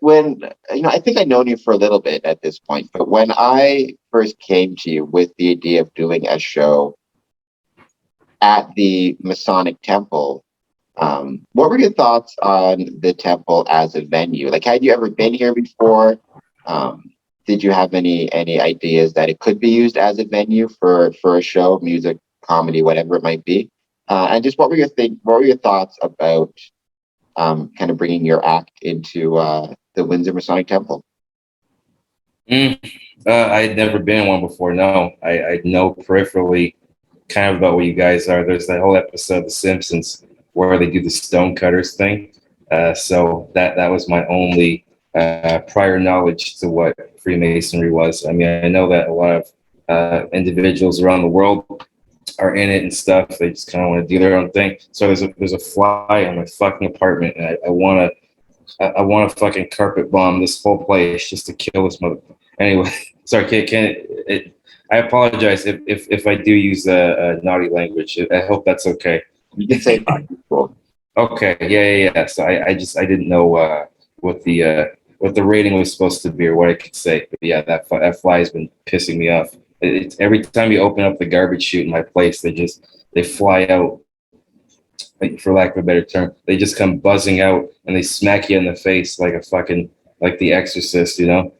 when I think I've known you for a little bit at this point, but when I first came to you with the idea of doing a show at the Masonic Temple, what were your thoughts on the temple as a venue? Like, had you ever been here before? Did you have any ideas that it could be used as a venue for a show, music, comedy, whatever it might be? And just what were your thoughts about kind of bringing your act into the Windsor Masonic Temple? Mm, I had never been in one before. No, I know peripherally kind of about what you guys are. There's that whole episode of The Simpsons where they do the stone cutters thing. So that was my only prior knowledge to what Freemasonry was. I mean, I know that a lot of individuals around the world are in it and stuff. They just kind of want to do their own thing. So there's a fly on my fucking apartment, and I want to fucking carpet bomb this whole place just to kill this mother. Anyway, sorry, I apologize if I do use a naughty language. I hope that's okay. You can say cool. Okay, yeah. So I didn't know what the rating was supposed to be or what I could say. But yeah, that fly has been pissing me off. It's every time you open up the garbage chute in my place, they fly out. Like, for lack of a better term, they just come buzzing out and they smack you in the face like a fucking like The Exorcist, you know.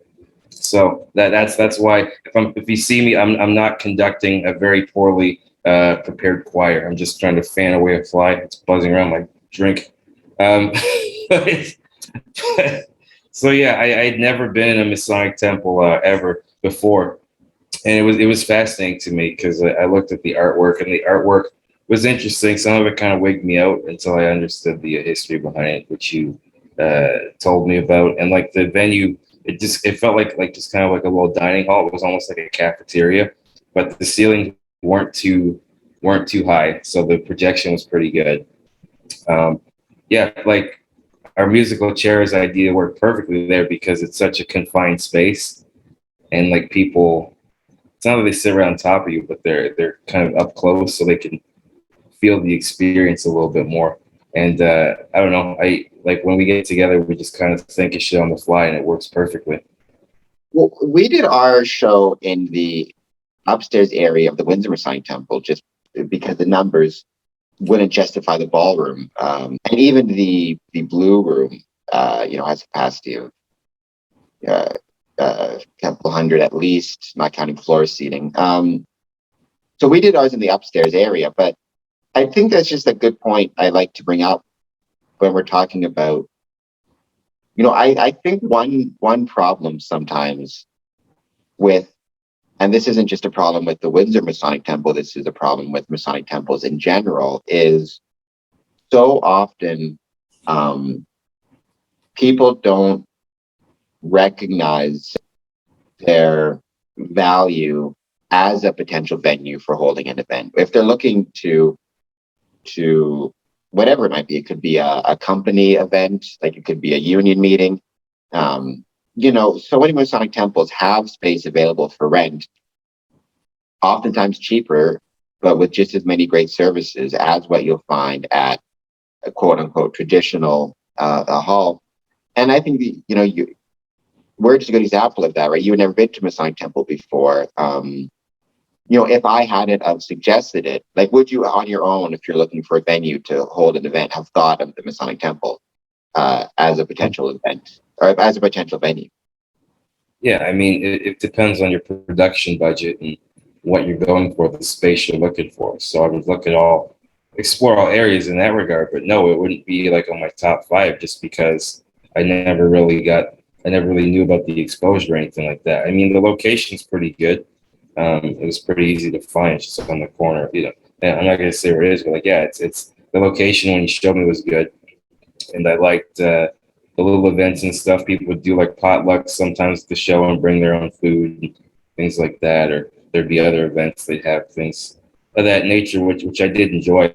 So that's why if you see me, I'm not conducting a very poorly prepared choir. I'm just trying to fan away a fly. It's buzzing around my drink. Um, so yeah, I'd never been in a Masonic temple ever before, and it was fascinating to me because I looked at the artwork, and the artwork was interesting. Some of it kind of wigged me out until I understood the history behind it, which you told me about. And like the venue, it felt like just kind of like a little dining hall. It was almost like a cafeteria, but the ceilings weren't too high, so the projection was pretty good. Yeah, like our musical chairs idea worked perfectly there because it's such a confined space, and like people, it's not that they sit around top of you, but they're kind of up close, so they can feel the experience a little bit more. And I don't know, I like when we get together, we just kind of think of shit on the fly, and it works perfectly. Well, we did our show in the upstairs area of the Windsor Masonic Temple just because the numbers wouldn't justify the ballroom, and even the blue room, has a capacity of uh, couple hundred at least, not counting floor seating. So we did ours in the upstairs area, but I think that's just a good point I like to bring up when we're talking about, I think one problem sometimes with, and this isn't just a problem with the Windsor Masonic Temple, this is a problem with Masonic temples in general, is so often people don't recognize their value as a potential venue for holding an event. If they're looking to whatever it might be, it could be a company event, like it could be a union meeting. So many Masonic temples have space available for rent, oftentimes cheaper, but with just as many great services as what you'll find at a quote unquote traditional a hall. And I think we're just a good example of that, right? You've never been to Masonic temple before. If I hadn't have suggested it, like, would you on your own, if you're looking for a venue to hold an event, have thought of the Masonic Temple as a potential event or as a potential venue? Yeah, I mean, it depends on your production budget and what you're going for, the space you're looking for. So I would explore all areas in that regard. But no, it wouldn't be like on my top five just because I never really knew about the exposure or anything like that. I mean, the location's pretty good. It was pretty easy to find, it's just on the corner. And I'm not gonna say where it is, but like, yeah, it's the location when you showed me was good, and I liked the little events and stuff. People would do like potlucks sometimes at the show and bring their own food and things like that, or there'd be other events they'd have things of that nature, which I did enjoy.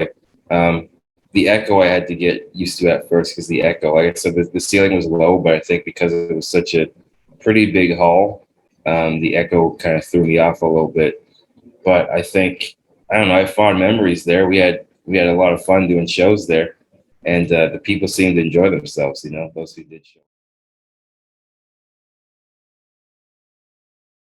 Um, the echo I had to get used to at first because the echo, like I said, the ceiling was low, but I think because it was such a pretty big hall, the echo kind of threw me off a little bit. But I don't know, I have fond memories there. We had a lot of fun doing shows there, and the people seemed to enjoy themselves. Those who did show.